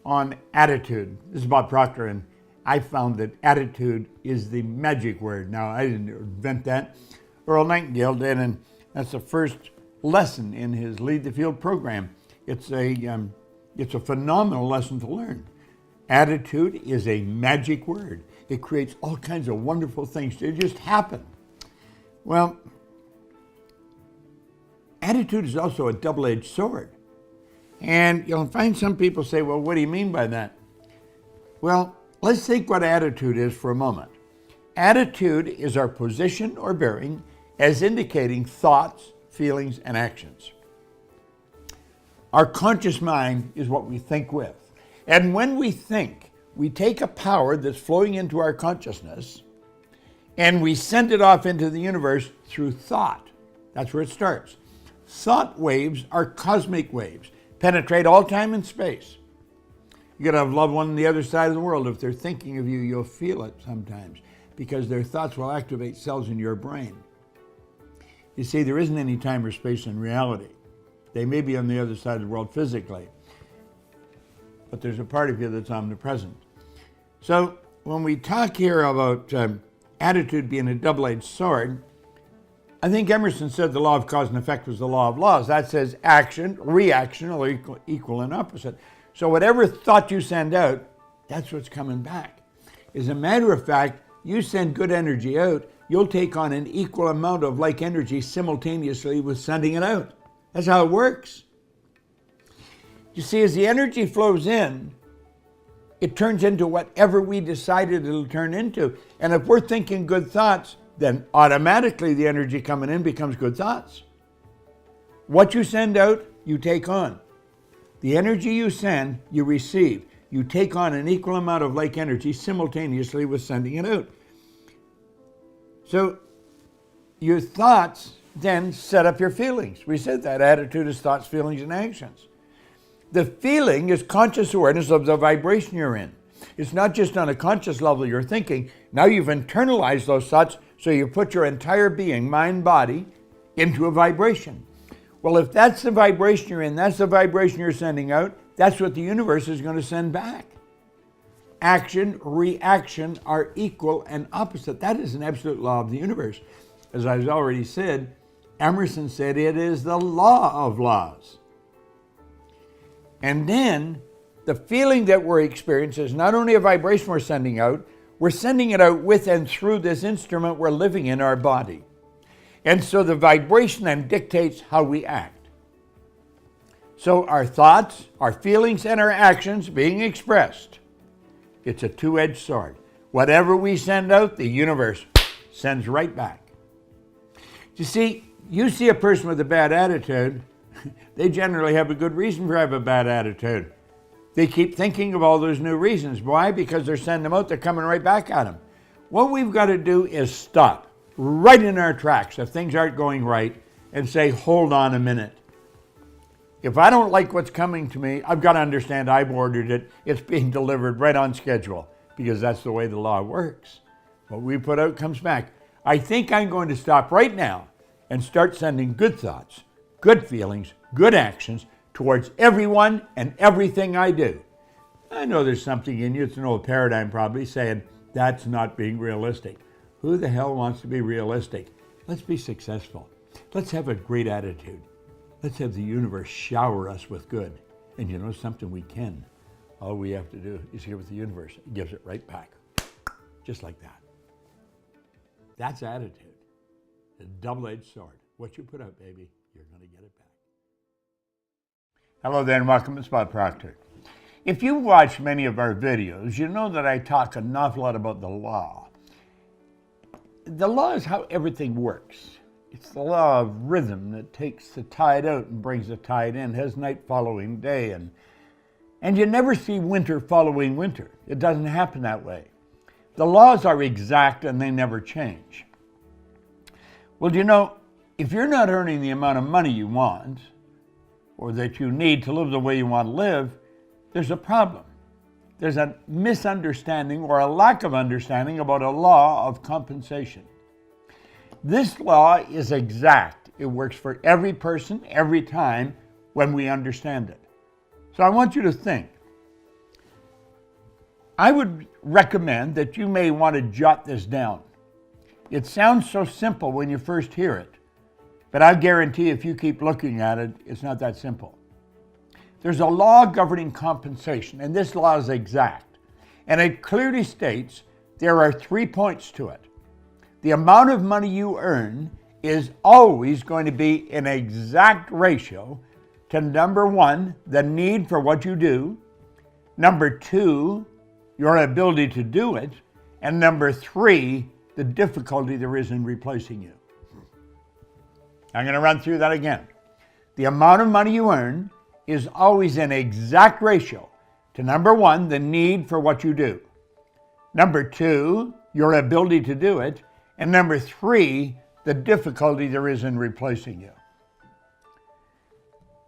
On attitude. This is Bob Proctor, and I found that attitude is the magic word. Now, I didn't invent that. Earl Nightingale did, and that's the first lesson in his Lead the Field program. It's a phenomenal lesson to learn. Attitude is a magic word. It creates all kinds of wonderful things to just happen. Well, attitude is also a double-edged sword. And you'll find some people say, well, what do you mean by that? Well, let's think what attitude is for a moment. Attitude is our position or bearing as indicating thoughts, feelings, and actions. Our conscious mind is what we think with. And when we think, we take a power that's flowing into our consciousness and we send it off into the universe through thought. That's where it starts. Thought waves are cosmic waves. Penetrate all time and space. You gotta have a loved one on the other side of the world. If they're thinking of you, you'll feel it sometimes because their thoughts will activate cells in your brain. You see, there isn't any time or space in reality. They may be on the other side of the world physically, but there's a part of you that's omnipresent. So when we talk here about attitude being a double-edged sword, I think Emerson said the law of cause and effect was the law of laws. That says action, reaction are equal and opposite. So whatever thought you send out, that's what's coming back. As a matter of fact, you send good energy out, you'll take on an equal amount of like energy simultaneously with sending it out. That's how it works. You see, as the energy flows in, it turns into whatever we decided it'll turn into. And if we're thinking good thoughts, then automatically the energy coming in becomes good thoughts. What you send out, you take on. The energy you send, you receive. You take on an equal amount of like energy simultaneously with sending it out. So your thoughts then set up your feelings. We said that attitude is thoughts, feelings, and actions. The feeling is conscious awareness of the vibration you're in. It's not just on a conscious level you're thinking. Now you've internalized those thoughts, so you put your entire being, mind, body, into a vibration. Well, if that's the vibration you're in, that's the vibration you're sending out, that's what the universe is going to send back. Action, reaction are equal and opposite. That is an absolute law of the universe. As I've already said, Emerson said it is the law of laws. And then the feeling that we're experiencing is not only a vibration we're sending it out with and through this instrument we're living in, our body. And so the vibration then dictates how we act. So our thoughts, our feelings, and our actions being expressed, it's a two-edged sword. Whatever we send out, the universe sends right back. You see a person with a bad attitude, they generally have a good reason for having a bad attitude. They keep thinking of all those new reasons. Why? Because they're sending them out, they're coming right back at them. What we've got to do is stop right in our tracks if things aren't going right and say, hold on a minute. If I don't like what's coming to me, I've got to understand I've ordered it. It's being delivered right on schedule because that's the way the law works. What we put out comes back. I think I'm going to stop right now and start sending good thoughts, good feelings, good actions towards everyone and everything I do. I know there's something in you, it's an old paradigm probably, saying that's not being realistic. Who the hell wants to be realistic? Let's be successful. Let's have a great attitude. Let's have the universe shower us with good. And you know something, we can. All we have to do is give it the universe. It gives it right back. Just like that. That's attitude. A double-edged sword. What you put out, baby, you're going to get it back. Hello there and welcome to Bob Proctor. If you watch many of our videos, you know that I talk an awful lot about the law. The law is how everything works. It's the law of rhythm that takes the tide out and brings the tide in, has night following day, and you never see winter following winter. It doesn't happen that way. The laws are exact and they never change. Well, you know, if you're not earning the amount of money you want, or that you need to live the way you want to live, there's a problem. There's a misunderstanding or a lack of understanding about a law of compensation. This law is exact. It works for every person, every time, when we understand it. So I want you to think, I would recommend that you may want to jot this down. It sounds so simple when you first hear it, but I guarantee if you keep looking at it, it's not that simple. There's a law governing compensation, and this law is exact. And it clearly states there are 3 points to it. The amount of money you earn is always going to be an exact ratio to number 1, the need for what you do, number 2, your ability to do it, and number 3, the difficulty there is in replacing you. I'm going to run through that again. The amount of money you earn is always an exact ratio to number 1, the need for what you do, number 2, your ability to do it, and number 3, the difficulty there is in replacing you.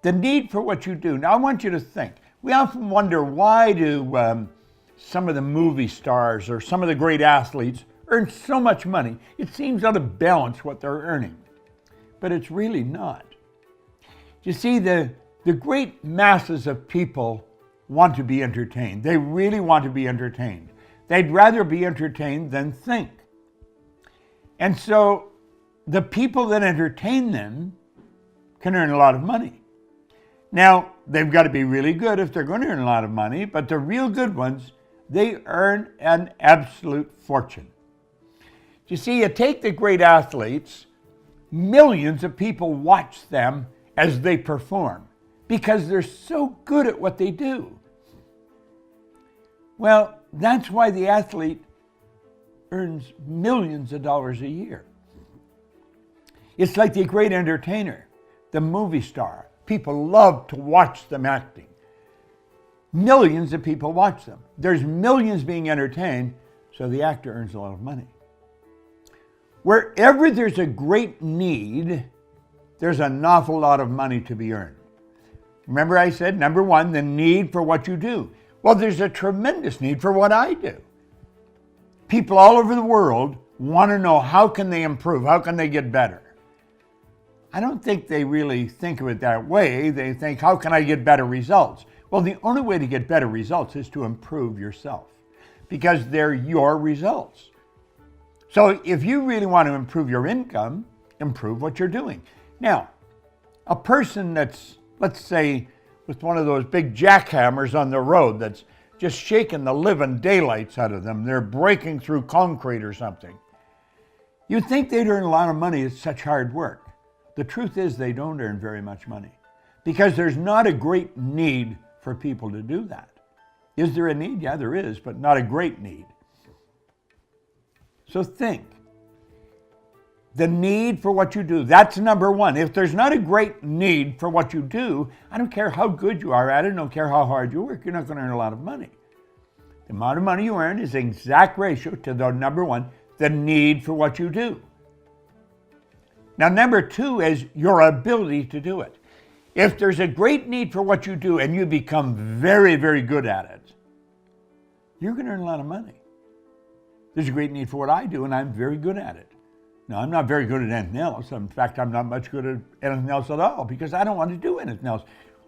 The need for what you do. Now I want you to think. We often wonder, why do some of the movie stars or some of the great athletes earn so much money? It seems out of balance what they're earning, but it's really not. You see, the great masses of people want to be entertained. They really want to be entertained. They'd rather be entertained than think. And so the people that entertain them can earn a lot of money. Now, they've got to be really good if they're going to earn a lot of money, but the real good ones, they earn an absolute fortune. You see, you take the great athletes, millions of people watch them as they perform because they're so good at what they do. Well, that's why the athlete earns millions of dollars a year. It's like the great entertainer, the movie star. People love to watch them acting. Millions of people watch them. There's millions being entertained, so the actor earns a lot of money. Wherever there's a great need, there's an awful lot of money to be earned. Remember I said, number 1, the need for what you do. Well, there's a tremendous need for what I do. People all over the world want to know, how can they improve? How can they get better? I don't think they really think of it that way. They think, how can I get better results? Well, the only way to get better results is to improve yourself, because they're your results. So if you really want to improve your income, improve what you're doing. Now, a person that's, let's say, with one of those big jackhammers on the road that's just shaking the living daylights out of them, they're breaking through concrete or something. You'd think they'd earn a lot of money. It's such hard work. The truth is they don't earn very much money because there's not a great need for people to do that. Is there a need? Yeah, there is, but not a great need. So think. The need for what you do, that's number 1. If there's not a great need for what you do, I don't care how good you are at it, I don't care how hard you work, you're not going to earn a lot of money. The amount of money you earn is the exact ratio to the number 1, the need for what you do. Now, number 2 is your ability to do it. If there's a great need for what you do and you become very, very good at it, you're going to earn a lot of money. There's a great need for what I do, and I'm very good at it. Now, I'm not very good at anything else. In fact, I'm not much good at anything else at all because I don't want to do anything else.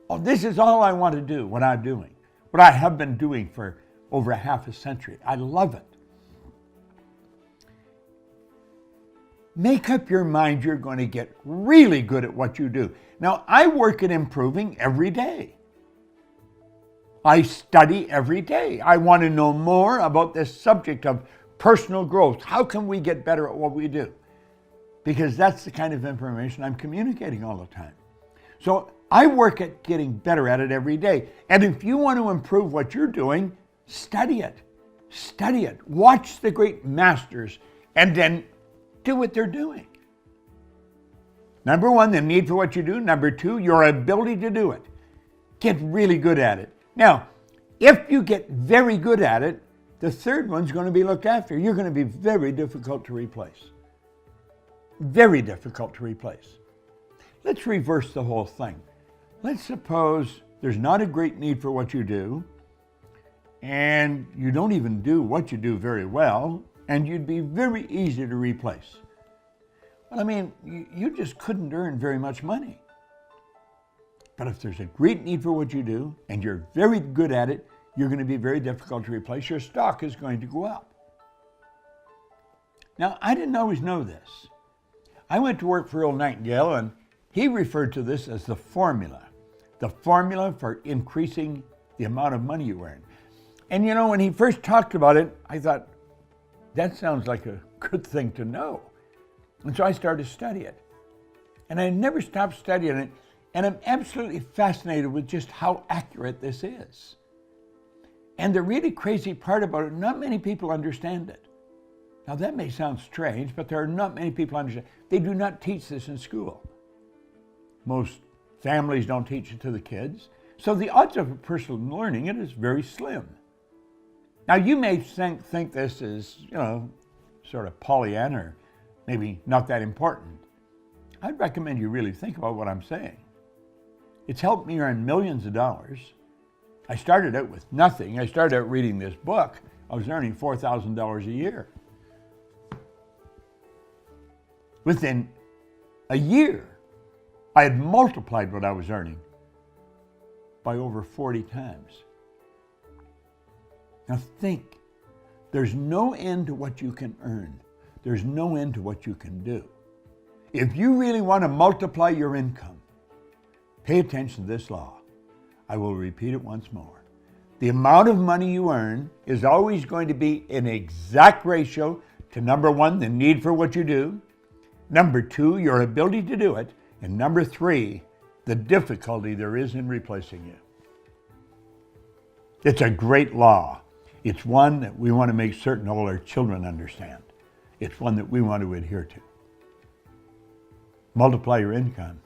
Oh, this is all I want to do, what I'm doing, what I have been doing for over half a century. I love it. Make up your mind you're going to get really good at what you do. Now, I work at improving every day. I study every day. I want to know more about this subject of personal growth. How can we get better at what we do? Because that's the kind of information I'm communicating all the time. So I work at getting better at it every day. And if you want to improve what you're doing, study it. Study it. Watch the great masters and then do what they're doing. Number 1, the need for what you do. Number 2, your ability to do it. Get really good at it. Now, if you get very good at it, the third one's going to be looked after. You're going to be very difficult to replace. Very difficult to replace. Let's reverse the whole thing. Let's suppose there's not a great need for what you do, and you don't even do what you do very well, and you'd be very easy to replace. Well, I mean, you just couldn't earn very much money. But if there's a great need for what you do, and you're very good at it, you're going to be very difficult to replace. Your stock is going to go up. Now, I didn't always know this. I went to work for Earl Nightingale, and he referred to this as the formula for increasing the amount of money you earn. And you know, when he first talked about it, I thought, that sounds like a good thing to know. And so I started to study it. And I never stopped studying it, and I'm absolutely fascinated with just how accurate this is. And the really crazy part about it, not many people understand it. Now that may sound strange, but there are not many people who understand. They do not teach this in school. Most families don't teach it to the kids. So the odds of a person learning it is very slim. Now you may think this is, sort of Pollyanna, or maybe not that important. I'd recommend you really think about what I'm saying. It's helped me earn millions of dollars. I started out with nothing. I started out reading this book. I was earning $4,000 a year. Within a year, I had multiplied what I was earning by over 40 times. Now think, there's no end to what you can earn. There's no end to what you can do. If you really want to multiply your income, pay attention to this law. I will repeat it once more. The amount of money you earn is always going to be in exact ratio to number one, the need for what you do, number two, your ability to do it, and number three, the difficulty there is in replacing you. It's a great law. It's one that we want to make certain all our children understand. It's one that we want to adhere to. Multiply your income.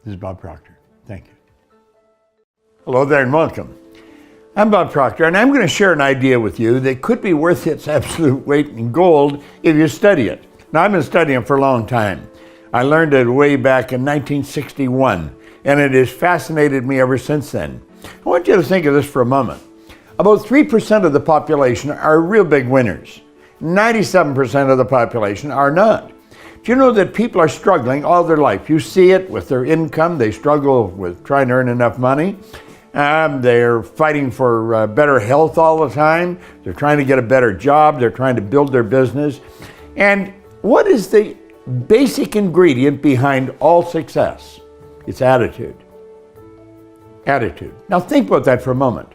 This is Bob Proctor. Thank you. Hello there and welcome. I'm Bob Proctor, and I'm going to share an idea with you that could be worth its absolute weight in gold if you study it. Now, I've been studying it for a long time. I learned it way back in 1961, and it has fascinated me ever since then. I want you to think of this for a moment. About 3% of the population are real big winners. 97% of the population are not. Do you know that people are struggling all their life? You see it with their income. They struggle with trying to earn enough money. They're fighting for better health all the time. They're trying to get a better job. They're trying to build their business. And what is the basic ingredient behind all success? It's attitude. Attitude. Now think about that for a moment.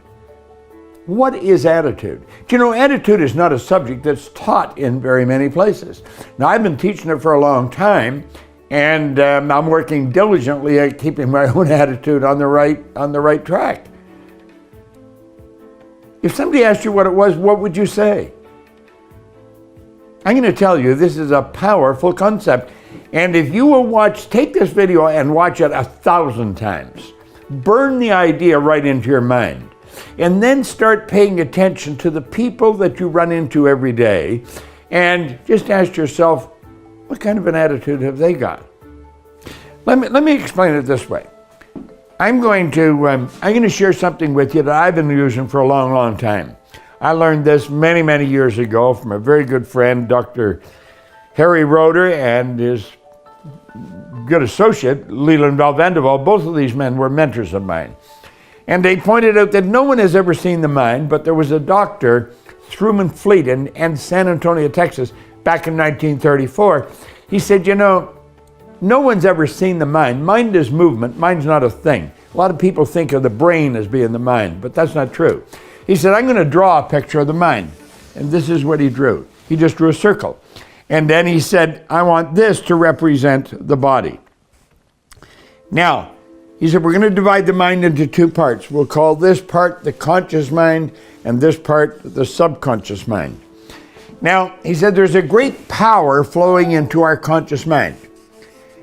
What is attitude? Do you know, attitude is not a subject that's taught in very many places. Now, I've been teaching it for a long time, and I'm working diligently at keeping my own attitude on the right track. If somebody asked you what it was, what would you say? I'm going to tell you, this is a powerful concept. And if you will take this video and watch it 1,000 times, burn the idea right into your mind. And then start paying attention to the people that you run into every day and just ask yourself, what kind of an attitude have they got? Let me explain it this way. I'm going to share something with you that I've been using for a long, long time. I learned this many, many years ago from a very good friend, Dr. Harry Roeder, and his good associate, Leland Valvendeval. Both of these men were mentors of mine. And they pointed out that no one has ever seen the mind, but there was a doctor, Truman Fleet, in San Antonio, Texas, back in 1934. He said, no one's ever seen the mind. Mind is movement. Mind's not a thing. A lot of people think of the brain as being the mind, but that's not true. He said, I'm going to draw a picture of the mind. And this is what he drew. He just drew a circle. And then he said, I want this to represent the body. Now, he said, we're going to divide the mind into two parts. We'll call this part the conscious mind and this part the subconscious mind. Now, he said there's a great power flowing into our conscious mind.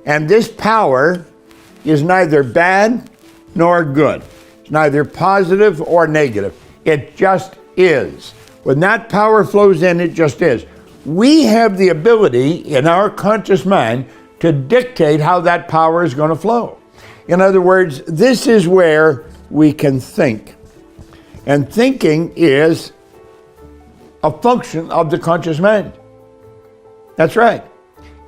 And this power is neither bad nor good. It's neither positive or negative. It just is. When that power flows in, it just is. We have the ability in our conscious mind to dictate how that power is going to flow. In other words, this is where we can think. And thinking is a function of the conscious mind. That's right.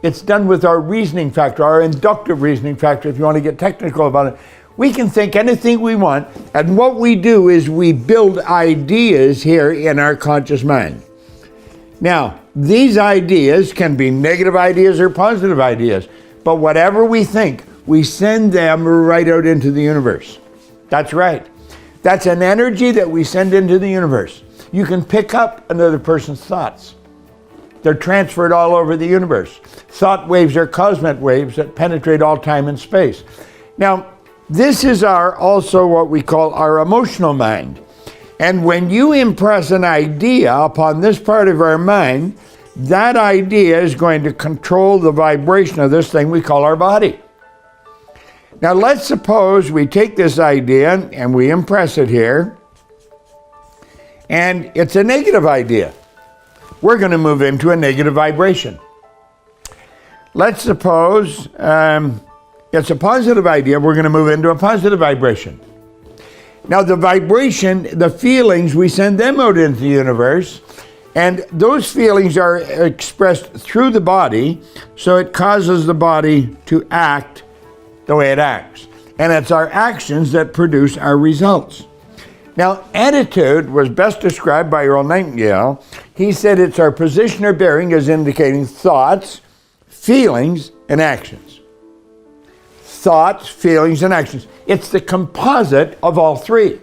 It's done with our reasoning factor, our inductive reasoning factor, if you want to get technical about it. We can think anything we want, and what we do is we build ideas here in our conscious mind. Now, these ideas can be negative ideas or positive ideas, but whatever we think, we send them right out into the universe. That's right. That's an energy that we send into the universe. You can pick up another person's thoughts. They're transferred all over the universe. Thought waves are cosmic waves that penetrate all time and space. Now, this is also what we call our emotional mind. And when you impress an idea upon this part of our mind, that idea is going to control the vibration of this thing we call our body. Now let's suppose we take this idea and we impress it here, and it's a negative idea. We're going to move into a negative vibration. Let's suppose it's a positive idea. We're going to move into a positive vibration. Now the vibration, the feelings, we send them out into the universe, and those feelings are expressed through the body, so it causes the body to act the way it acts. And it's our actions that produce our results. Now, attitude was best described by Earl Nightingale. He said it's our position or bearing as indicating thoughts, feelings, and actions. Thoughts, feelings, and actions. It's the composite of all three.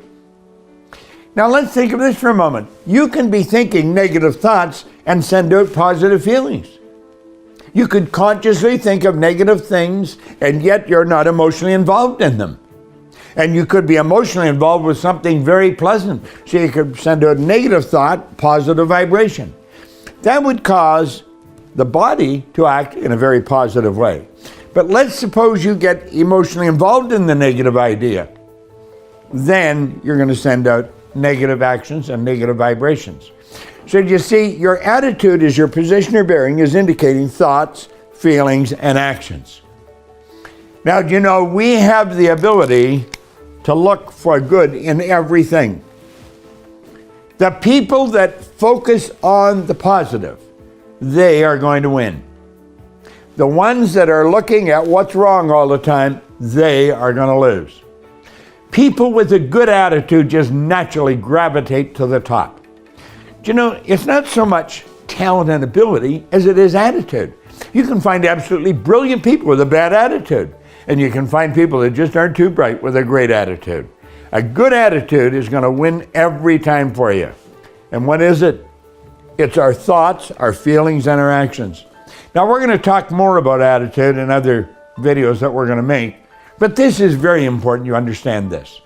Now let's think of this for a moment. You can be thinking negative thoughts and send out positive feelings. You could consciously think of negative things and yet you're not emotionally involved in them. And you could be emotionally involved with something very pleasant. So you could send out a negative thought, positive vibration. That would cause the body to act in a very positive way. But let's suppose you get emotionally involved in the negative idea. Then you're going to send out negative actions and negative vibrations. So you see, your attitude is your position or bearing is indicating thoughts, feelings, and actions. Now, you know, we have the ability to look for good in everything. The people that focus on the positive, they are going to win. The ones that are looking at what's wrong all the time, they are going to lose. People with a good attitude just naturally gravitate to the top. Do you know, it's not so much talent and ability as it is attitude. You can find absolutely brilliant people with a bad attitude, and you can find people that just aren't too bright with a great attitude. A good attitude is going to win every time for you. And what is it? It's our thoughts, our feelings, and our actions. Now, we're going to talk more about attitude in other videos that we're going to make, but this is very important you understand this.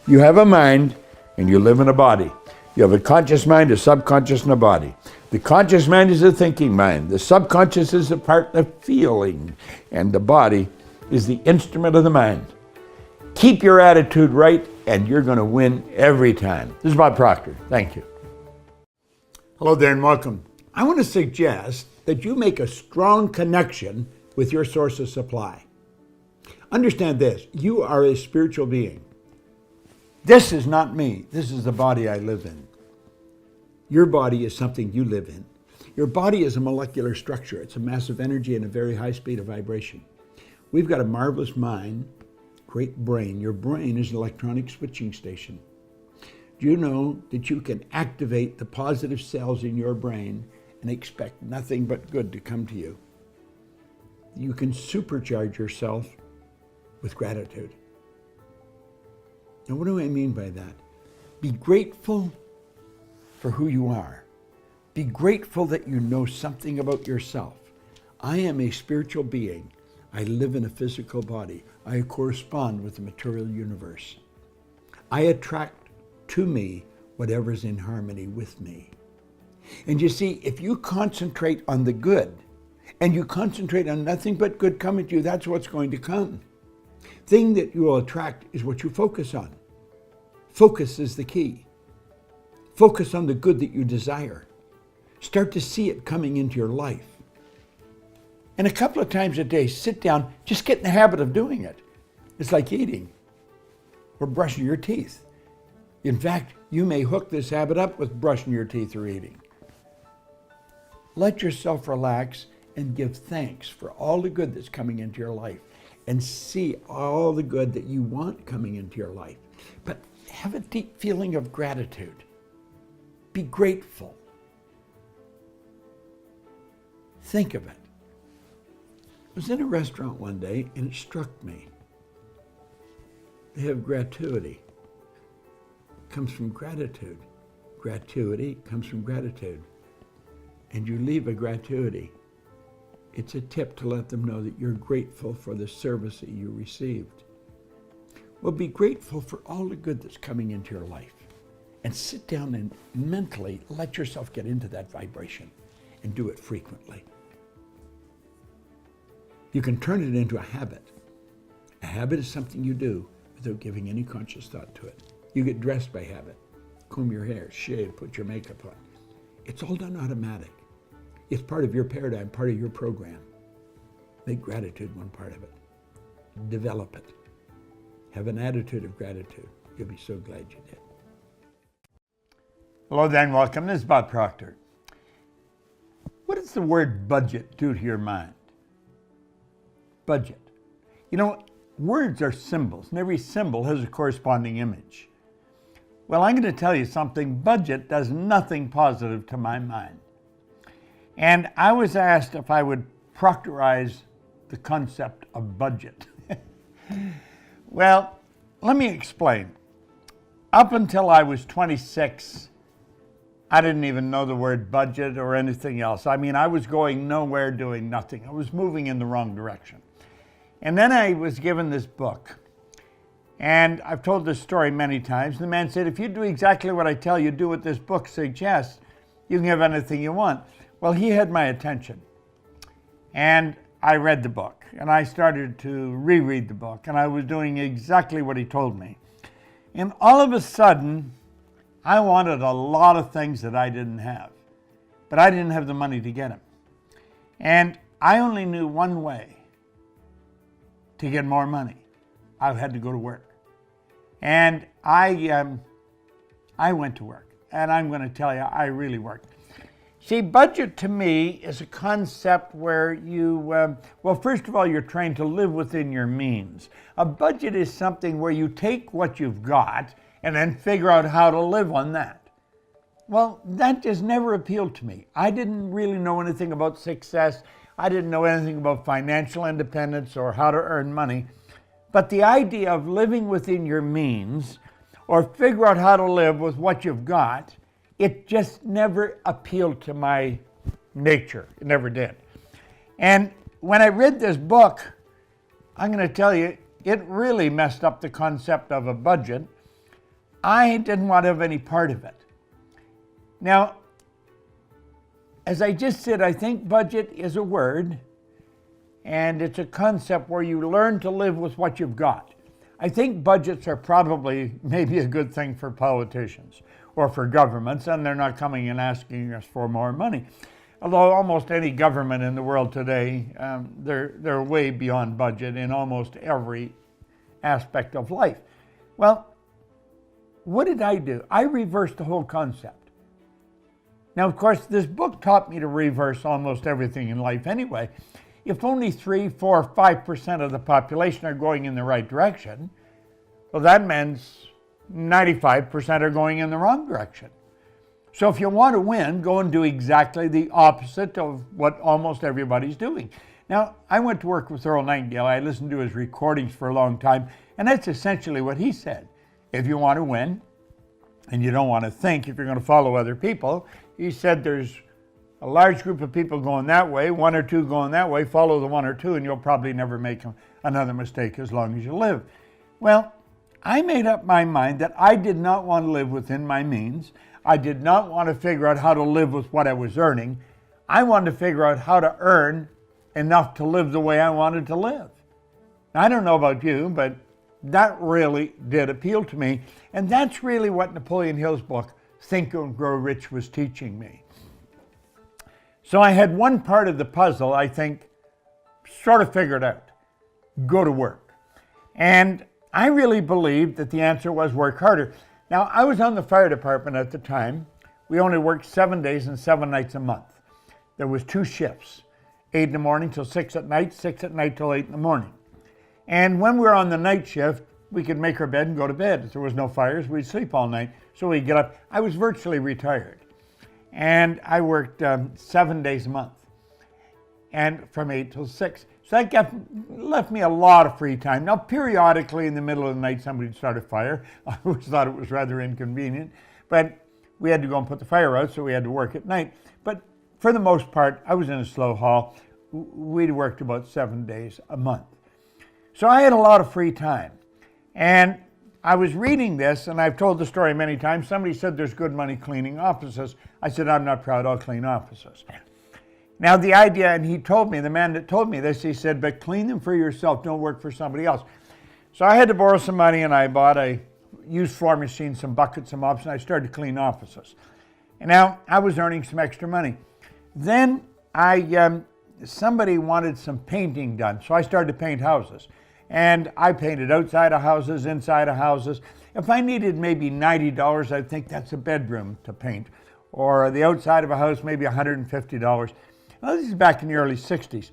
You have a mind and you live in a body. You have a conscious mind, a subconscious, and a body. The conscious mind is a thinking mind. The subconscious is a part of feeling, and the body is the instrument of the mind. Keep your attitude right and you're going to win every time. This is Bob Proctor. Thank you. Hello there and welcome. I want to suggest that you make a strong connection with your source of supply. Understand this, you are a spiritual being. This is not me. This is the body I live in. Your body is something you live in. Your body is a molecular structure. It's a mass of energy and a very high speed of vibration. We've got a marvelous mind, great brain. Your brain is an electronic switching station. Do you know that you can activate the positive cells in your brain and expect nothing but good to come to you? You can supercharge yourself with gratitude. Now, what do I mean by that? Be grateful for who you are. Be grateful that you know something about yourself. I am a spiritual being. I live in a physical body. I correspond with the material universe. I attract to me whatever's in harmony with me. And you see, if you concentrate on the good and you concentrate on nothing but good coming to you, that's what's going to come. Thing that you will attract is what you focus on. Focus is the key. Focus on the good that you desire. Start to see it coming into your life. And a couple of times a day, sit down, just get in the habit of doing it. It's like eating or brushing your teeth. In fact, you may hook this habit up with brushing your teeth or eating. Let yourself relax and give thanks for all the good that's coming into your life. and see all the good that you want coming into your life. But have a deep feeling of gratitude. Be grateful. Think of it. I was in a restaurant one day and it struck me. They have gratuity. It comes from gratitude. Gratuity comes from gratitude. And you leave a gratuity. It's a tip to let them know that you're grateful for the service that you received. Well, be grateful for all the good that's coming into your life. And sit down and mentally let yourself get into that vibration and do it frequently. You can turn it into a habit. A habit is something you do without giving any conscious thought to it. You get dressed by habit. Comb your hair, shave, put your makeup on. It's all done automatic. It's part of your paradigm, part of your program. Make gratitude one part of it. Develop it. Have an attitude of gratitude. You'll be so glad you did. Hello there and welcome. This is Bob Proctor. What does the word budget do to your mind? Budget. You know, words are symbols, and every symbol has a corresponding image. Well, I'm going to tell you something. Budget does nothing positive to my mind. And I was asked if I would proctorize the concept of budget. Well, let me explain. Up until I was 26, I didn't even know the word budget or anything else. I mean, I was going nowhere, doing nothing. I was moving in the wrong direction. And then I was given this book. And I've told this story many times. The man said, if you do exactly what I tell you, do what this book suggests, you can have anything you want. Well, he had my attention. And I read the book. And I started to reread the book. And I was doing exactly what he told me. And all of a sudden, I wanted a lot of things that I didn't have. But I didn't have the money to get them. And I only knew one way to get more money. I had to go to work. And I went to work. And I'm going to tell you, I really worked. See, budget to me is a concept where you, well, first of all, you're trying to live within your means. A budget is something where you take what you've got and then figure out how to live on that. Well, that just never appealed to me. I didn't really know anything about success. I didn't know anything about financial independence or how to earn money. But the idea of living within your means or figure out how to live with what you've got, it just never appealed to my nature. It never did. And when I read this book, I'm going to tell you, it really messed up the concept of a budget. I didn't want to have any part of it. Now, as I just said, I think budget is a word, and it's a concept where you learn to live with what you've got. I think budgets are probably maybe a good thing for politicians or for governments, and they're not coming and asking us for more money. Although almost any government in the world today, they're way beyond budget in almost every aspect of life. Well, what did I do? I reversed the whole concept. Now, of course, this book taught me to reverse almost everything in life anyway. If only 3, 4, 5% of the population are going in the right direction, well, that means 95% are going in the wrong direction. So if you want to win, go and do exactly the opposite of what almost everybody's doing. Now, I went to work with Earl Nightingale. I listened to his recordings for a long time, and that's essentially what he said. If you want to win, and you don't want to think if you're going to follow other people, he said there's a large group of people going that way, 1 or 2 going that way, follow the 1 or 2, and you'll probably never make another mistake as long as you live. Well, I made up my mind that I did not want to live within my means. I did not want to figure out how to live with what I was earning. I wanted to figure out how to earn enough to live the way I wanted to live. Now, I don't know about you, but that really did appeal to me. And that's really what Napoleon Hill's book, Think and Grow Rich, was teaching me. So I had one part of the puzzle, I think, sort of figured out. Go to work. And I really believed that the answer was work harder. Now, I was on the fire department at the time. We only worked 7 days and 7 nights a month. There was 2 shifts, 8 in the morning till 6 at night, 6 at night till 8 in the morning. And when we were on the night shift, we could make our bed and go to bed. If there was no fires, we'd sleep all night. So we'd get up. I was virtually retired. And I worked 7 days a month, and from 8 till 6. So that left me a lot of free time. Now, periodically in the middle of the night, somebody would start a fire. I always thought it was rather inconvenient, but we had to go and put the fire out, so we had to work at night. But for the most part, I was in a slow haul. We'd worked about 7 days a month. So I had a lot of free time. And I was reading this, and I've told the story many times. Somebody said there's good money cleaning offices. I said, I'm not proud, I'll clean offices. Now the idea, and he told me, the man that told me this, he said, but clean them for yourself, don't work for somebody else. So I had to borrow some money, and I bought a used floor machine, some buckets, some mops, and I started to clean offices. And now I was earning some extra money. Then somebody wanted some painting done, so I started to paint houses. And I painted outside of houses, inside of houses. If I needed maybe $90, I'd think that's a bedroom to paint. Or the outside of a house, maybe $150. Well, this is back in the early 60s.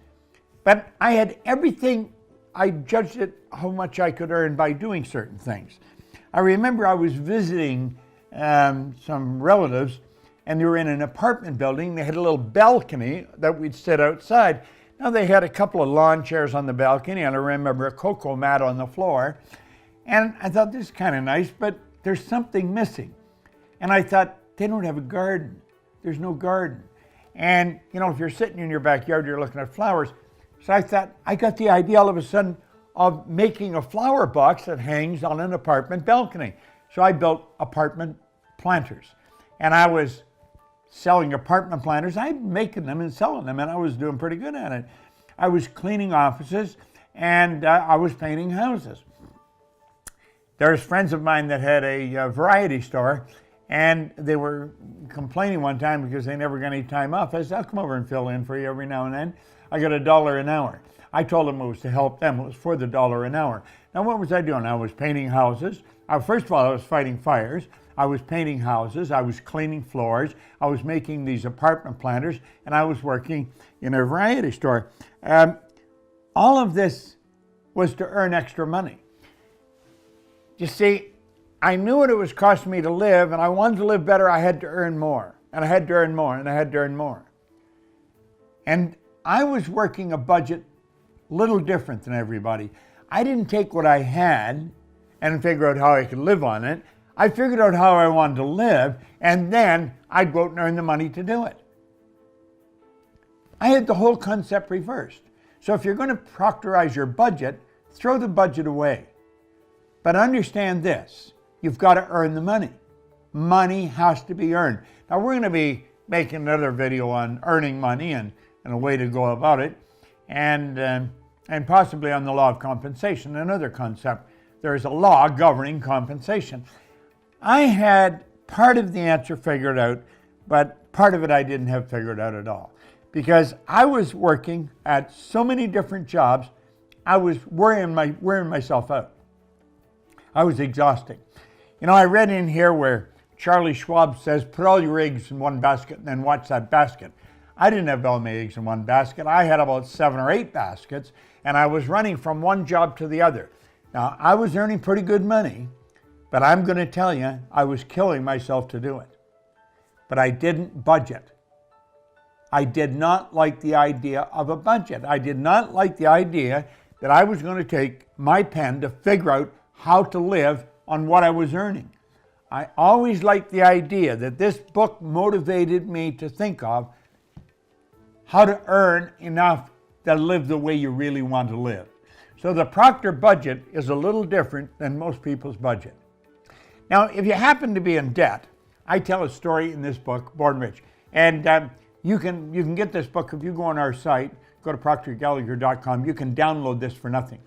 But I had everything, I judged it how much I could earn by doing certain things. I remember I was visiting some relatives, and they were in an apartment building. They had a little balcony that we'd sit outside. Now they had a couple of lawn chairs on the balcony, and I remember a cocoa mat on the floor. And I thought, this is kind of nice, but there's something missing. And I thought, they don't have a garden. There's no garden. And, you know, if you're sitting in your backyard, you're looking at flowers. So I thought, I got the idea all of a sudden of making a flower box that hangs on an apartment balcony. So I built apartment planters. And I was selling apartment planters. I'm making them and selling them, and I was doing pretty good at it. I was cleaning offices, and I was painting houses. There's friends of mine that had a variety store, and they were complaining one time because they never got any time off. I said, I'll come over and fill in for you every now and then. I got $1 an hour. I told them it was to help them. It was for the $1 an hour. Now, what was I doing? I was painting houses. First of all, I was fighting fires. I was painting houses, I was cleaning floors, I was making these apartment planters, and I was working in a variety store. All of this was to earn extra money. You see, I knew what it was costing me to live, and I wanted to live better. I had to earn more, and I had to earn more, and I had to earn more. And I was working a budget a little different than everybody. I didn't take what I had and figure out how I could live on it. I figured out how I wanted to live, and then I'd go out and earn the money to do it. I had the whole concept reversed. So if you're going to proctorize your budget, throw the budget away. But understand this, you've got to earn the money. Money has to be earned. Now we're going to be making another video on earning money and a way to go about it, and possibly on the law of compensation, another concept. There is a law governing compensation. I had part of the answer figured out, but part of it I didn't have figured out at all. Because I was working at so many different jobs, I was wearing myself out. I was exhausting. You know, I read in here where Charlie Schwab says, put all your eggs in one basket and then watch that basket. I didn't have all my eggs in one basket. I had about 7 or 8 baskets, and I was running from one job to the other. Now, I was earning pretty good money, but I'm going to tell you, I was killing myself to do it. But I didn't budget. I did not like the idea of a budget. I did not like the idea that I was going to take my pen to figure out how to live on what I was earning. I always liked the idea that this book motivated me to think of how to earn enough to live the way you really want to live. So the Proctor budget is a little different than most people's budget. Now, if you happen to be in debt, I tell a story in this book, Born Rich. And you can get this book if you go on our site, go to proctorgallagher.com. You can download this for nothing.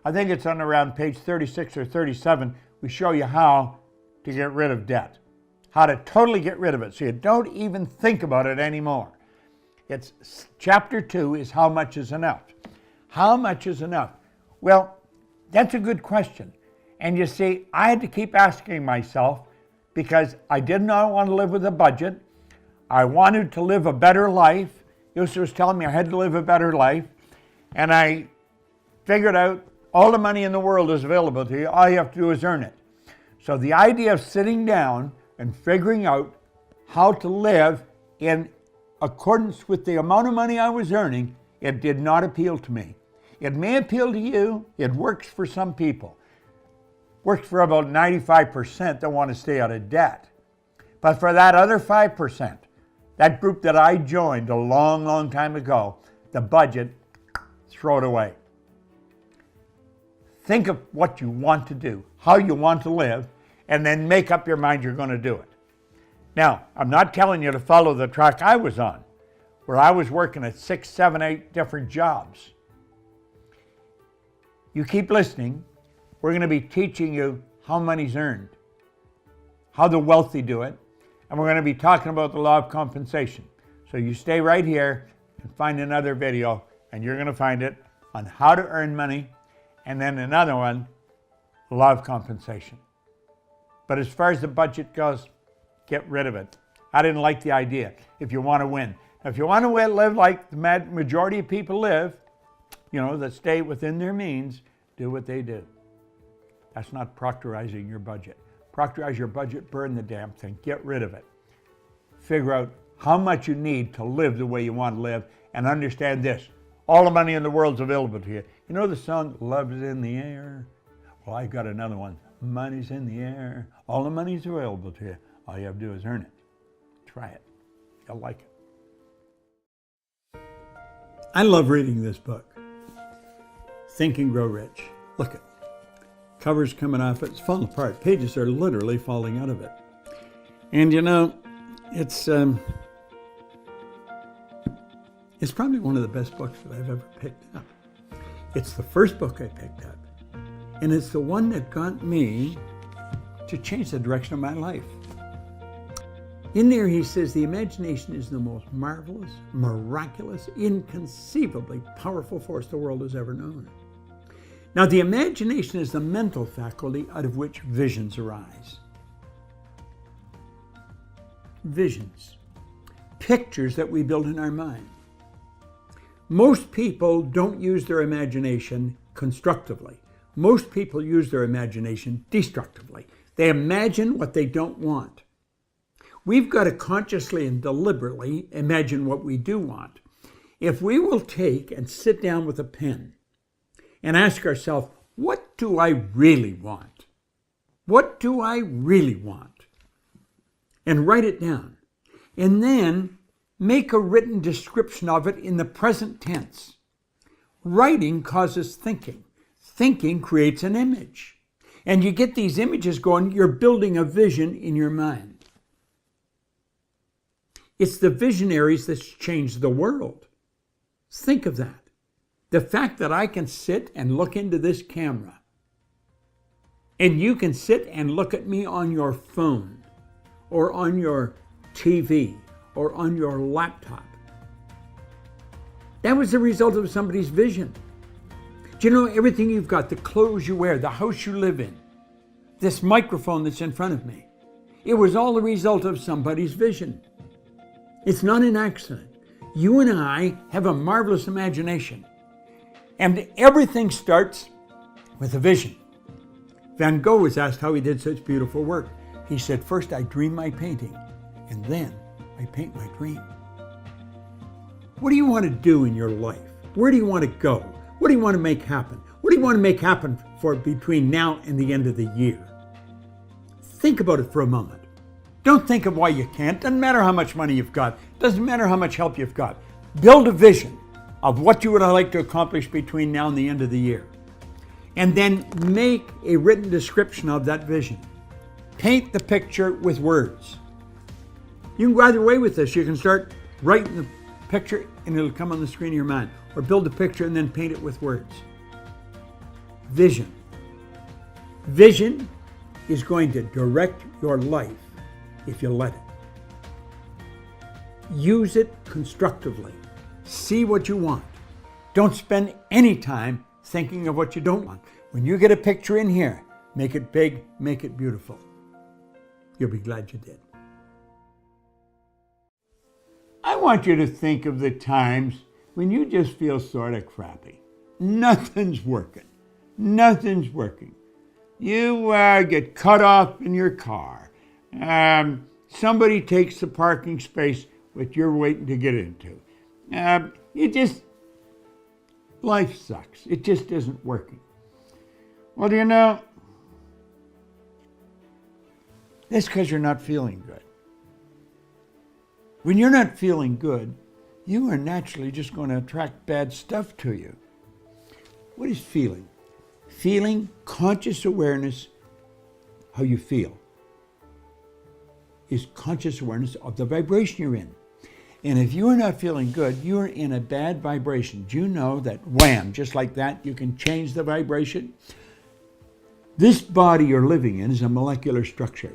I think it's on around page 36 or 37. We show you how to get rid of debt, how to totally get rid of it so you don't even think about it anymore. It's chapter 2 is how much is enough. How much is enough? Well, that's a good question. And you see, I had to keep asking myself because I did not want to live with a budget. I wanted to live a better life. Yusuf was telling me I had to live a better life. And I figured out All the money in the world is available to you. All you have to do is earn it. So the idea of sitting down and figuring out how to live in accordance with the amount of money I was earning, it did not appeal to me. It may appeal to you. It works for some people. Works for about 95% that want to stay out of debt. But for that other 5%, that group that I joined a long, long time ago, the budget, throw it away. Think of what you want to do, how you want to live, and then make up your mind you're going to do it. Now, I'm not telling you to follow the track I was on, where I was working at 6, 7, 8 different jobs. You keep listening. We're going to be teaching you how money's earned, how the wealthy do it, and we're going to be talking about the law of compensation. So you stay right here and find another video, and you're going to find it on how to earn money, and then another one, the law of compensation. But as far as the budget goes, get rid of it. I didn't like the idea if you want to win. If you want to live like the majority of people live, that stay within their means, do what they do. That's not proctorizing your budget. Proctorize your budget, burn the damn thing, get rid of it. Figure out how much you need to live the way you want to live, and understand this. All the money in the world's available to you. You know the song, Love is in the Air? Well, I've got another one. Money's in the air. All the money's available to you. All you have to do is earn it. Try it. You'll like it. I love reading this book. Think and Grow Rich. Look at cover's coming off. It's falling apart. Pages are literally falling out of it. And it's probably one of the best books that I've ever picked up. It's the first book I picked up. And it's the one that got me to change the direction of my life. In there he says, the imagination is the most marvelous, miraculous, inconceivably powerful force the world has ever known. Now, the imagination is the mental faculty out of which visions arise. Visions. Pictures that we build in our mind. Most people don't use their imagination constructively. Most people use their imagination destructively. They imagine what they don't want. We've got to consciously and deliberately imagine what we do want. If we will take and sit down with a pen and ask ourselves, what do I really want? What do I really want? And write it down. And then make a written description of it in the present tense. Writing causes thinking. Thinking creates an image. And you get these images going, you're building a vision in your mind. It's the visionaries that's changed the world. Think of that. The fact that I can sit and look into this camera, and you can sit and look at me on your phone, or on your TV, or on your laptop. That was the result of somebody's vision. Do you know everything you've got, the clothes you wear, the house you live in, this microphone that's in front of me? It was all the result of somebody's vision. It's not an accident. You and I have a marvelous imagination. And everything starts with a vision. Van Gogh was asked how he did such beautiful work. He said, first I dream my painting, and then I paint my dream. What do you want to do in your life? Where do you want to go? What do you want to make happen? What do you want to make happen for between now and the end of the year? Think about it for a moment. Don't think of why you can't. Doesn't matter how much money you've got. Doesn't matter how much help you've got. Build a vision of what you would like to accomplish between now and the end of the year. And then make a written description of that vision. Paint the picture with words. You can go either way with this. You can start writing the picture and it'll come on the screen of your mind. Or build a picture and then paint it with words. Vision. Vision is going to direct your life if you let it. Use it constructively. See what you want. Don't spend any time thinking of what you don't want. When you get a picture in here, make it big, make it beautiful. You'll be glad you did. I want you to think of the times when you just feel sort of crappy. Nothing's working. Nothing's working. You get cut off in your car. Somebody takes the parking space that you're waiting to get into. Life sucks. It just isn't working. Well, that's because you're not feeling good. When you're not feeling good, you are naturally just going to attract bad stuff to you. What is feeling? Feeling, conscious awareness, how you feel, is conscious awareness of the vibration you're in. And if you are not feeling good, you're in a bad vibration. Do you know that wham, just like that, you can change the vibration? This body you're living in is a molecular structure,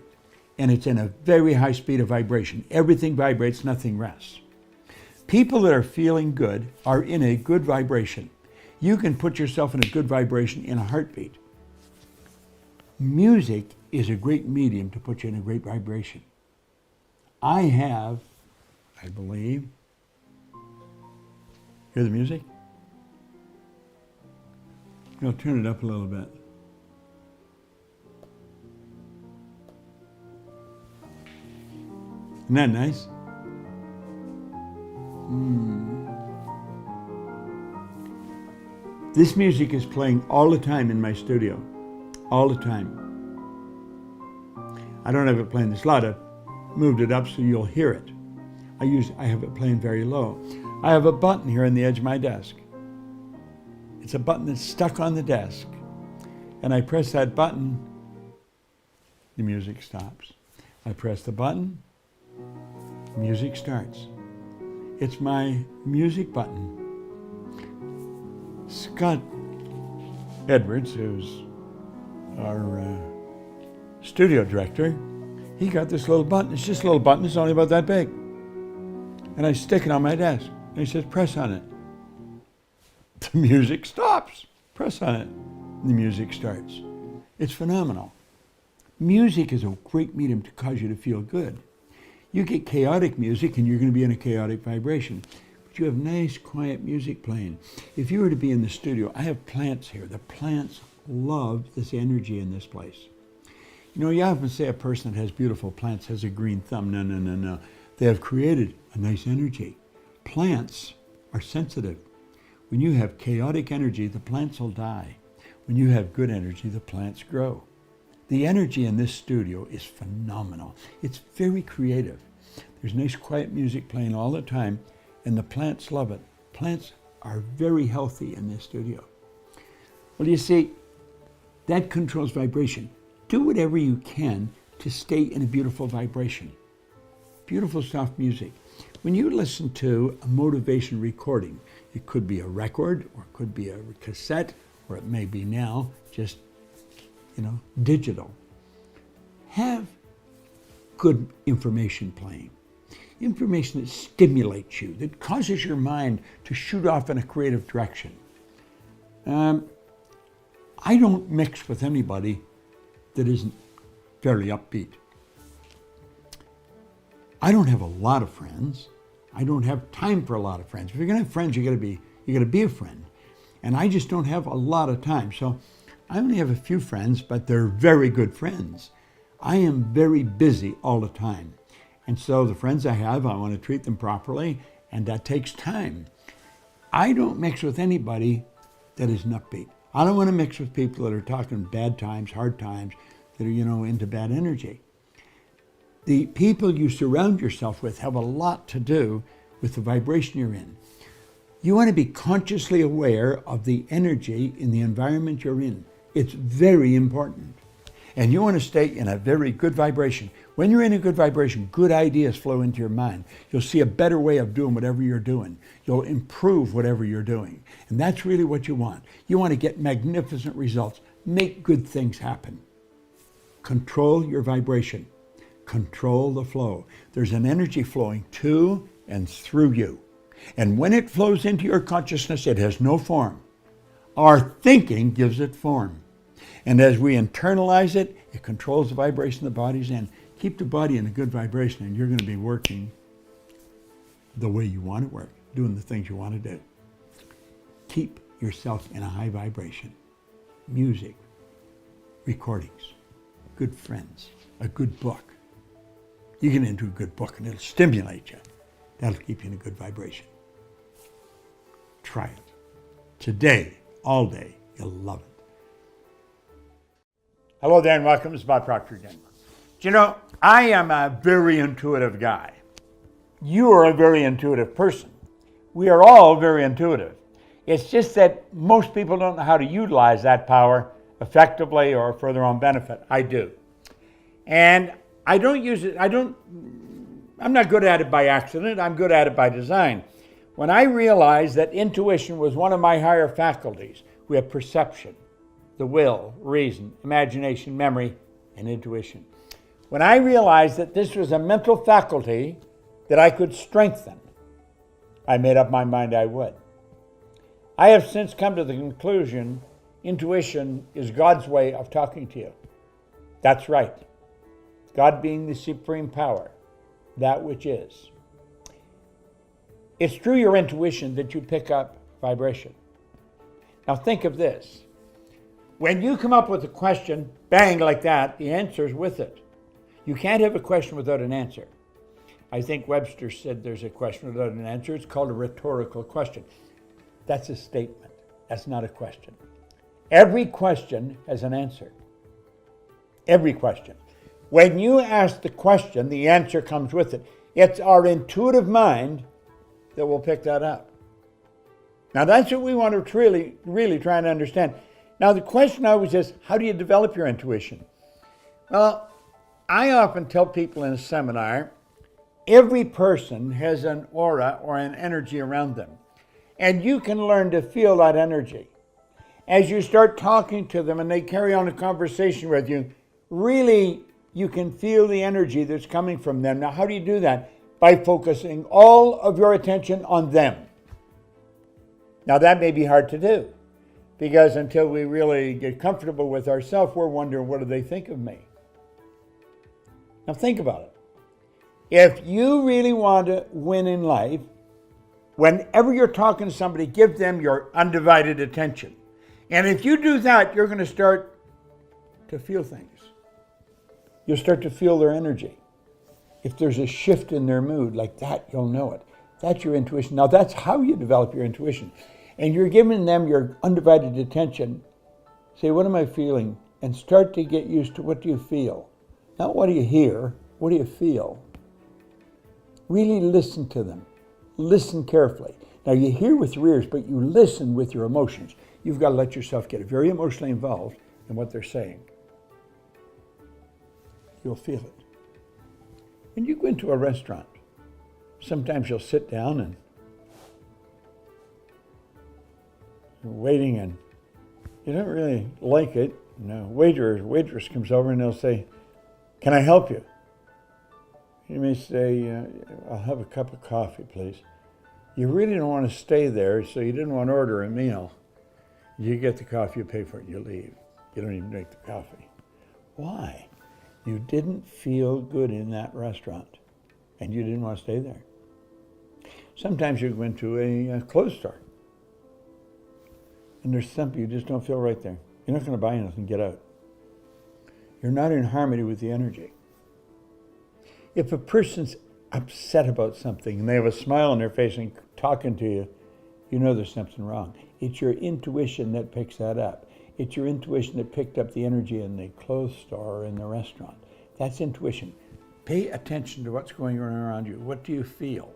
and it's in a very high speed of vibration. Everything vibrates, nothing rests. People that are feeling good are in a good vibration. You can put yourself in a good vibration in a heartbeat. Music is a great medium to put you in a great vibration. I have, I believe, hear the music? I'll turn it up a little bit. Isn't that nice? This music is playing all the time in my studio. All the time. I don't have it playing this loud. I've moved it up so you'll hear it. I have it playing very low. I have a button here on the edge of my desk. It's a button that's stuck on the desk. And I press that button, the music stops. I press the button, the music starts. It's my music button. Scott Edwards, who's our studio director, he got this little button. It's just a little button. It's only about that big. And I stick it on my desk. And he says, press on it. The music stops. Press on it. And the music starts. It's phenomenal. Music is a great medium to cause you to feel good. You get chaotic music and you're going to be in a chaotic vibration. But you have nice, quiet music playing. If you were to be in the studio, I have plants here. The plants love this energy in this place. You know, you often say a person that has beautiful plants has a green thumb. No, no, no, no. They have created a nice energy. Plants are sensitive. When you have chaotic energy, the plants will die. When you have good energy, the plants grow. The energy in this studio is phenomenal. It's very creative. There's nice quiet music playing all the time, and the plants love it. Plants are very healthy in this studio. Well, you see, that controls vibration. Do whatever you can to stay in a beautiful vibration. Beautiful soft music. When you listen to a motivation recording, it could be a record, or it could be a cassette, or it may be now just, digital. Have good information playing. Information that stimulates you, that causes your mind to shoot off in a creative direction. I don't mix with anybody that isn't fairly upbeat. I don't have a lot of friends. I don't have time for a lot of friends. If you're going to have friends, you got to be a friend. And I just don't have a lot of time. So I only have a few friends, but they're very good friends. I am very busy all the time. And so the friends I have, I want to treat them properly, and that takes time. I don't mix with anybody that isn't upbeat. I don't want to mix with people that are talking bad times, hard times, that are, into bad energy. The people you surround yourself with have a lot to do with the vibration you're in. You want to be consciously aware of the energy in the environment you're in. It's very important. And you want to stay in a very good vibration. When you're in a good vibration, good ideas flow into your mind. You'll see a better way of doing whatever you're doing. You'll improve whatever you're doing. And that's really what you want. You want to get magnificent results. Make good things happen. Control your vibration. Control the flow. There's an energy flowing to and through you. And when it flows into your consciousness, it has no form. Our thinking gives it form. And as we internalize it, it controls the vibration the body's in. Keep the body in a good vibration, and you're going to be working the way you want to work, doing the things you want to do. Keep yourself in a high vibration. music, recordings, good friends, a good book. You get into a good book and it'll stimulate you. That'll keep you in a good vibration. Try it. Today, all day, you'll love it. Hello there and welcome. This is Bob Proctor again. Do you know, I am a very intuitive guy. You are a very intuitive person. We are all very intuitive. It's just that most people don't know how to utilize that power effectively or for their own benefit. I do. And I don't use it, I'm not good at it by accident, I'm good at it by design. When I realized that intuition was one of my higher faculties, we have perception, the will, reason, imagination, memory, and intuition. When I realized that this was a mental faculty that I could strengthen, I made up my mind I would. I have since come to the conclusion intuition is God's way of talking to you. That's right. God being the supreme power, that which is. It's through your intuition that you pick up vibration. Now think of this. When you come up with a question, bang, like that, the answer's with it. You can't have a question without an answer. I think Webster said there's a question without an answer. It's called a rhetorical question. That's a statement. That's not a question. Every question has an answer. Every question. When you ask the question, the answer comes with it. It's our intuitive mind that will pick that up. Now that's what we want to really try and understand. Now the question always is, how do you develop your intuition? Well, I often tell people in a seminar, every person has an aura or an energy around them. And you can learn to feel that energy. As you start talking to them and they carry on a conversation with you, really you can feel the energy that's coming from them. Now, how do you do that? By focusing all of your attention on them. Now, that may be hard to do because until we really get comfortable with ourselves, we're wondering, what do they think of me? Now, think about it. If you really want to win in life, whenever you're talking to somebody, give them your undivided attention. And if you do that, you're going to start to feel things. You'll start to feel their energy. If there's a shift in their mood like that, you'll know it. That's your intuition. Now, that's how you develop your intuition. And you're giving them your undivided attention. Say, what am I feeling? And start to get used to what do you feel? Not what do you hear, what do you feel? Really listen to them. Listen carefully. Now you hear with your ears, but you listen with your emotions. You've got to let yourself get very emotionally involved in what they're saying. You'll feel it. When you go into a restaurant, sometimes you'll sit down and you're waiting and you don't really like it. Waiter or waitress comes over and they'll say, "Can I help you?" You may say, "I'll have a cup of coffee, please." You really don't want to stay there, so you didn't want to order a meal. You get the coffee, you pay for it, you leave. You don't even drink the coffee. Why? You didn't feel good in that restaurant, and you didn't want to stay there. Sometimes you go into a clothes store, and there's something you just don't feel right there. You're not going to buy anything, get out. You're not in harmony with the energy. If a person's upset about something and they have a smile on their face and talking to you, you know there's something wrong. It's your intuition that picks that up. It's your intuition that picked up the energy in the clothes store or in the restaurant. That's intuition. Pay attention to what's going on around you. What do you feel?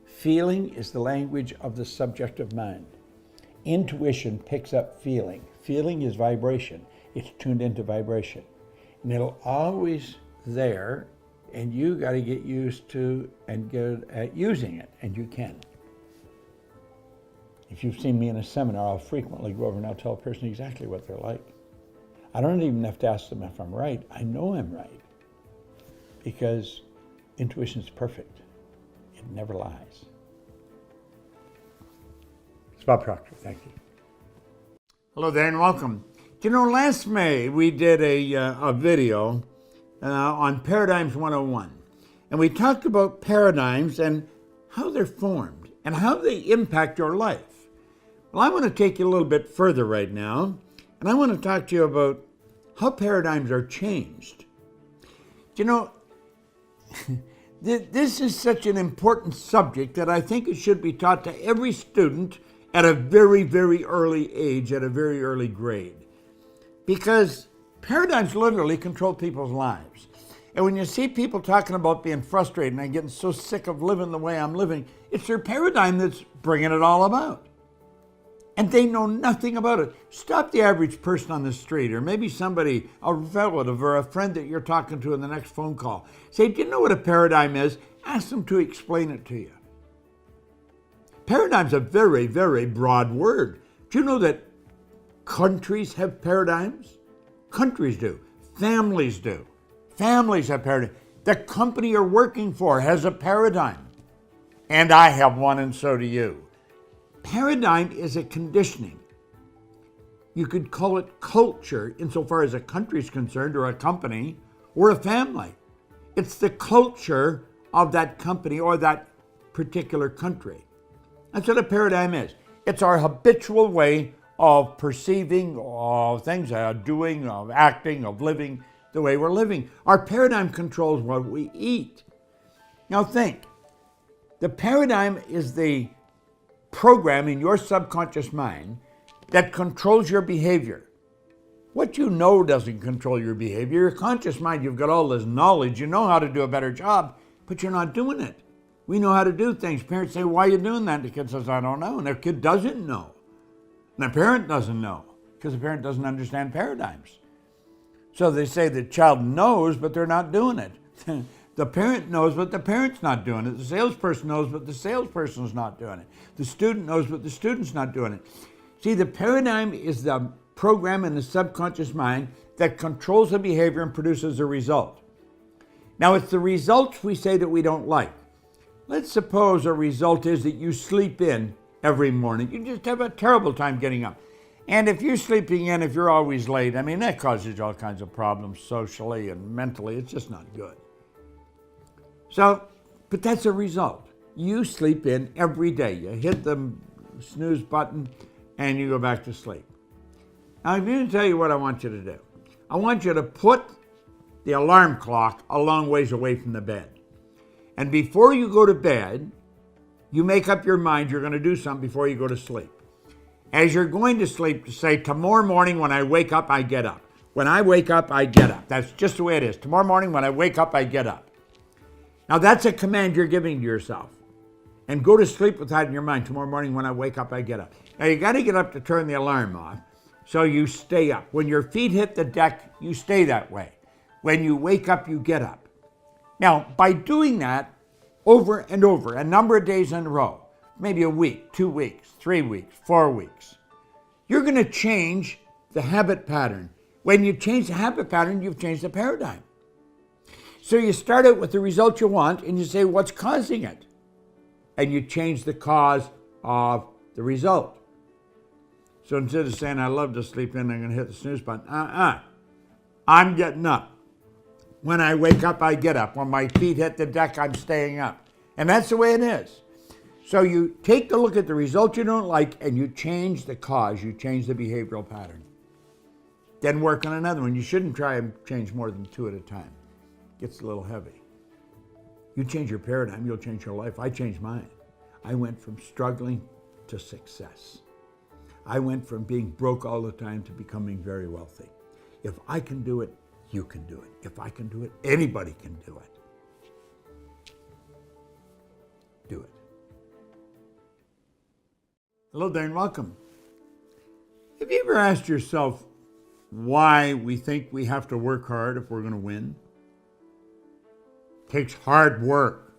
Feeling is the language of the subjective mind. Intuition picks up feeling. Feeling is vibration. It's tuned into vibration. And it'll always there, and you got to get used to and good at using it, and you can. If you've seen me in a seminar, I'll frequently go over and I'll tell a person exactly what they're like. I don't even have to ask them if I'm right. I know I'm right because intuition is perfect. It never lies. It's Bob Proctor. Thank you. Hello there and welcome. You know, last May we did a video on Paradigms 101. And we talked about paradigms and how they're formed and how they impact your life. Well, I want to take you a little bit further right now And I want to talk to you about how paradigms are changed. You know, this is such an important subject that I think it should be taught to every student at a very, very early age, at a very early grade. Because paradigms literally control people's lives. And when you see people talking about being frustrated and I'm getting so sick of living the way I'm living, it's their paradigm that's bringing it all about. And they know nothing about it. Stop the average person on the street, or maybe somebody, a relative or a friend that you're talking to in the next phone call. Say, do you know what a paradigm is? Ask them to explain it to you. Paradigm's a very, very broad word. Do you know that countries have paradigms? Countries do. Families do. Families have paradigms. The company you're working for has a paradigm. And I have one, and so do you. Paradigm is a conditioning. You could call it culture insofar as a country is concerned, or a company, or a family. It's the culture of that company or that particular country. That's what a paradigm is. It's our habitual way of perceiving of things, doing, of acting, of living the way we're living. Our paradigm controls what we eat. Now think, the paradigm is the program in your subconscious mind that controls your behavior. What you know doesn't control your behavior. Your conscious mind, you've got all this knowledge, you know how to do a better job, but you're not doing it. We know how to do things. Parents say, why are you doing that? The kid says, I don't know. And their kid doesn't know. And the parent doesn't know, because the parent doesn't understand paradigms. So they say the child knows, but they're not doing it. The parent knows, but the parent's not doing it. The salesperson knows, but the salesperson's not doing it. The student knows, but the student's not doing it. See, the paradigm is the program in the subconscious mind that controls the behavior and produces a result. Now, it's the results we say that we don't like. Let's suppose a result is that you sleep in every morning. You just have a terrible time getting up. And if you're sleeping in, if you're always late, I mean, that causes you all kinds of problems socially and mentally. It's just not good. So, but that's a result. You sleep in every day. You hit the snooze button and you go back to sleep. Now, I'm going to tell you what I want you to do. I want you to put the alarm clock a long ways away from the bed. And before you go to bed, you make up your mind you're going to do something before you go to sleep. As you're going to sleep, to say, tomorrow morning when I wake up, I get up. When I wake up, I get up. That's just the way it is. Tomorrow morning when I wake up, I get up. Now that's a command you're giving to yourself. And go to sleep with that in your mind. Tomorrow morning when I wake up, I get up. Now you got to get up to turn the alarm off, so you stay up. When your feet hit the deck, you stay that way. When you wake up, you get up. Now, by doing that over and over, a number of days in a row, maybe a week, 2 weeks, 3 weeks, 4 weeks, you're going to change the habit pattern. When you change the habit pattern, you've changed the paradigm. So you start out with the result you want and you say, what's causing it? And you change the cause of the result. So instead of saying, I love to sleep in, I'm going to hit the snooze button. I'm getting up. When I wake up, I get up. When my feet hit the deck, I'm staying up. And that's the way it is. So you take a look at the result you don't like and you change the cause, you change the behavioral pattern. Then work on another one. You shouldn't try and change more than 2 at a time. It gets a little heavy. You change your paradigm, you'll change your life. I changed mine. I went from struggling to success. I went from being broke all the time to becoming very wealthy. If I can do it, you can do it. If I can do it, anybody can do it. Do it. Hello, Dane. Welcome. Have you ever asked yourself why we think we have to work hard if we're going to win? It takes hard work,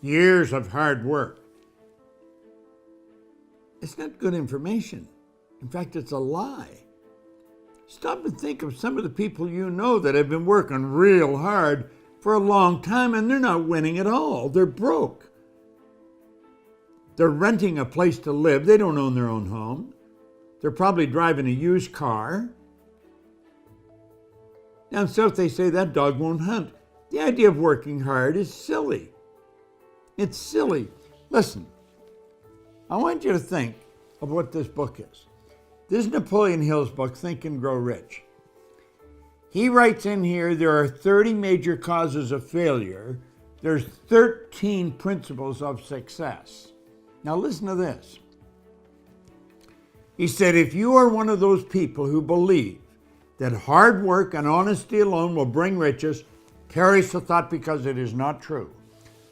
years of hard work. It's not good information. In fact, it's a lie. Stop and think of some of the people you know that have been working real hard for a long time and they're not winning at all. They're broke. They're renting a place to live. They don't own their own home. They're probably driving a used car. Down south they say that dog won't hunt. The idea of working hard is silly. It's silly. Listen, I want you to think of what this book is. This is Napoleon Hill's book, Think and Grow Rich. He writes in here, there are 30 major causes of failure. There's 13 principles of success. Now listen to this. He said, if you are one of those people who believe that hard work and honesty alone will bring riches, perish the thought, because it is not true.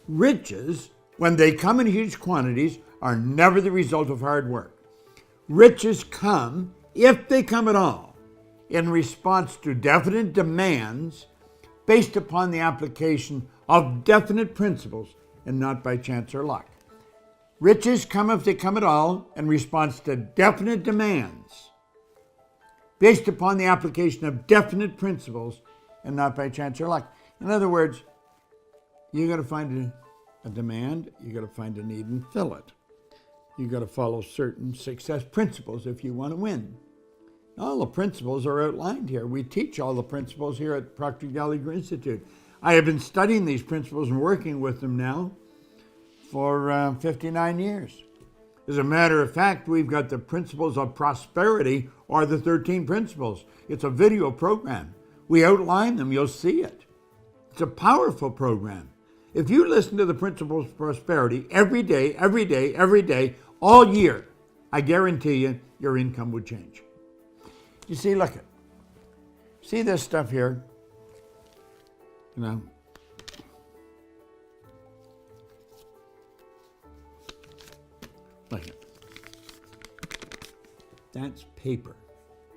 Riches, when they come in huge quantities, are never the result of hard work. Riches come, if they come at all, in response to definite demands based upon the application of definite principles and not by chance or luck. Riches come, if they come at all, in response to definite demands based upon the application of definite principles and not by chance or luck. In other words, you got to find a demand, you got to find a need and fill it. You got to follow certain success principles if you want to win. All the principles are outlined here. We teach all the principles here at Proctor Gallagher Institute. I have been studying these principles and working with them now for 59 years. As a matter of fact, we've got the principles of prosperity, or the 13 principles. It's a video program. We outline them, you'll see it. It's a powerful program. If you listen to the principles of prosperity every day, all year, I guarantee you, your income would change. You see, look at, see this stuff here? You know, look at, that's paper.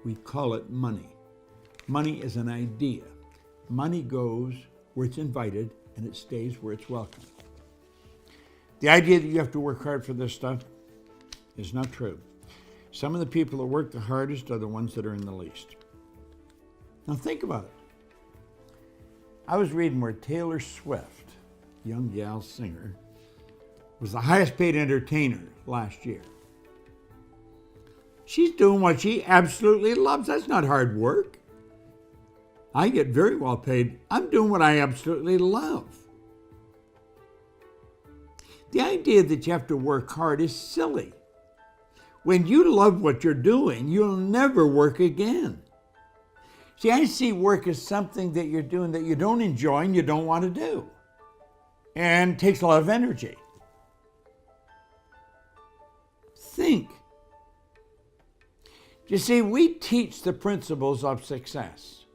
We call it money. Money is an idea. Money goes where it's invited and it stays where it's welcome. The idea that you have to work hard for this stuff is not true. Some of the people that work the hardest are the ones that are in the least. Now think about it. I was reading where Taylor Swift, young gal singer, was the highest paid entertainer last year. She's doing what she absolutely loves. That's not hard work. I get very well paid. I'm doing what I absolutely love. The idea that you have to work hard is silly. When you love what you're doing, you'll never work again. See, I see work as something that you're doing that you don't enjoy and you don't want to do. And takes a lot of energy. Think. You see, we teach the principles of success.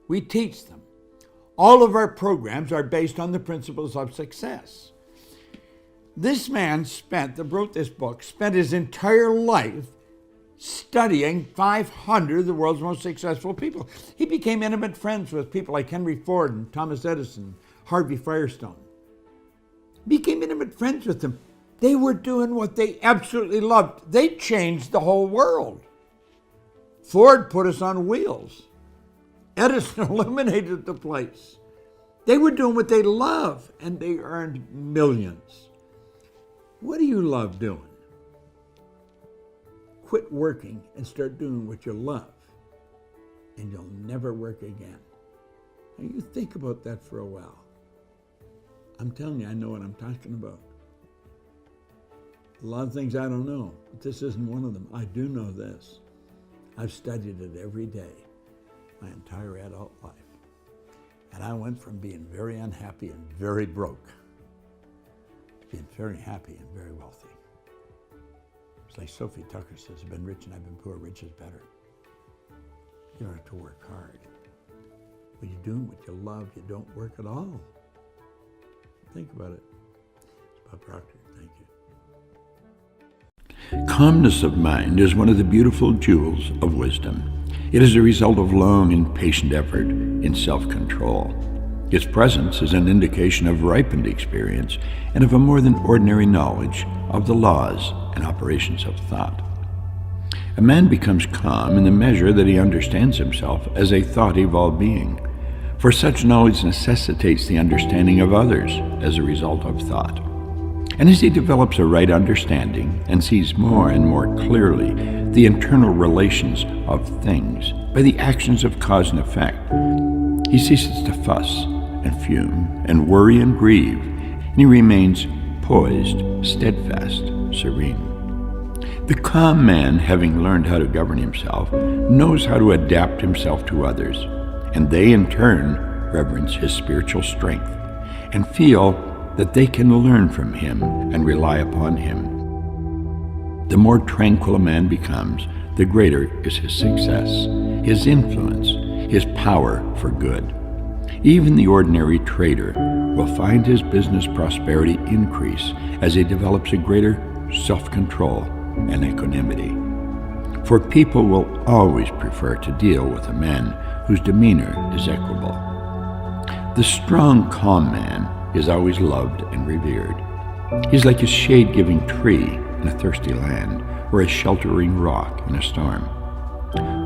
We teach them. All of our programs are based on the principles of success. This man that wrote this book, spent his entire life studying 500 of the world's most successful people. He became intimate friends with people like Henry Ford and Thomas Edison, Harvey Firestone. Became intimate friends with them. They were doing what they absolutely loved. They changed the whole world. Ford put us on wheels. Edison illuminated the place. They were doing what they love, and they earned millions. What do you love doing? Quit working and start doing what you love, and you'll never work again. Now you think about that for a while. I'm telling you, I know what I'm talking about. A lot of things I don't know, but this isn't one of them. I do know this. I've studied it every day, my entire adult life. And I went from being very unhappy and very broke to being very happy and very wealthy. It's like Sophie Tucker says, I've been rich and I've been poor. Rich is better. You don't have to work hard. When you're doing what you love, you don't work at all. Think about it. It's Bob Proctor. Thank you. Calmness of mind is one of the beautiful jewels of wisdom. It is a result of long and patient effort in self-control. Its presence is an indication of ripened experience and of a more than ordinary knowledge of the laws and operations of thought. A man becomes calm in the measure that he understands himself as a thought-evolved being, for such knowledge necessitates the understanding of others as a result of thought. And as he develops a right understanding and sees more and more clearly the internal relations of things by the actions of cause and effect, he ceases to fuss and fume and worry and grieve, and he remains poised, steadfast, serene. The calm man, having learned how to govern himself, knows how to adapt himself to others, and they in turn reverence his spiritual strength and feel that they can learn from him and rely upon him. The more tranquil a man becomes, the greater is his success, his influence, his power for good. Even the ordinary trader will find his business prosperity increase as he develops a greater self-control and equanimity. For people will always prefer to deal with a man whose demeanor is equable. The strong, calm man is always loved and revered. He's like a shade-giving tree in a thirsty land, or a sheltering rock in a storm.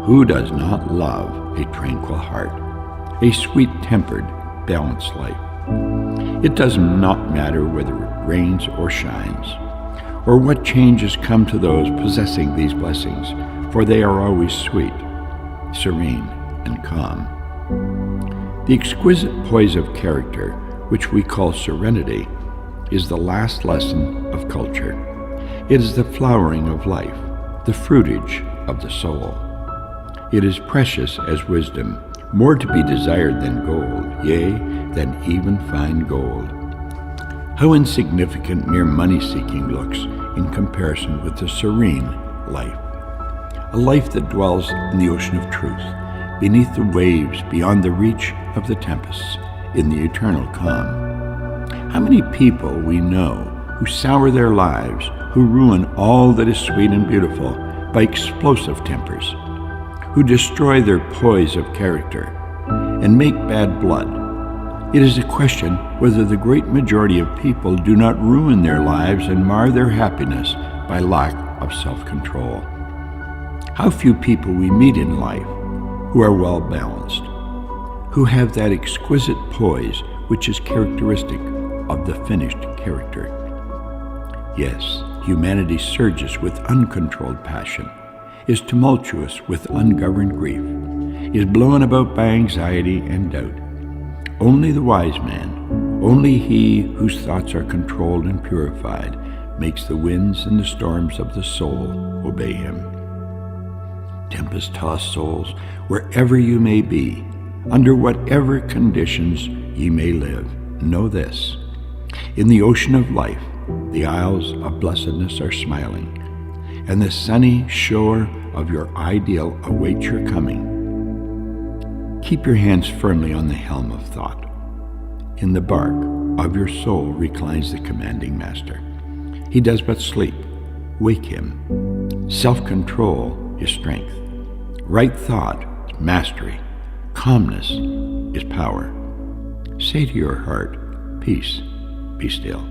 Who does not love a tranquil heart, a sweet-tempered, balanced life? It does not matter whether it rains or shines, or what changes come to those possessing these blessings, for they are always sweet, serene, and calm. The exquisite poise of character, which we call serenity, is the last lesson of culture. It is the flowering of life, the fruitage of the soul. It is precious as wisdom, more to be desired than gold, yea, than even fine gold. How insignificant mere money-seeking looks in comparison with the serene life. A life that dwells in the ocean of truth, beneath the waves, beyond the reach of the tempests, in the eternal calm. How many people we know who sour their lives, who ruin all that is sweet and beautiful by explosive tempers, who destroy their poise of character and make bad blood. It is a question whether the great majority of people do not ruin their lives and mar their happiness by lack of self-control. How few people we meet in life who are well balanced, who have that exquisite poise which is characteristic of the finished character. Yes, humanity surges with uncontrolled passion, is tumultuous with ungoverned grief, is blown about by anxiety and doubt. Only the wise man, only he whose thoughts are controlled and purified, makes the winds and the storms of the soul obey him. Tempest-tossed souls, wherever you may be, under whatever conditions ye may live, know this: in the ocean of life, the isles of blessedness are smiling, and the sunny shore of your ideal awaits your coming. Keep your hands firmly on the helm of thought. In the bark of your soul reclines the commanding master. He does but sleep. Wake him. Self-control is strength. Right thought is mastery. Calmness is power. Say to your heart, peace, be still.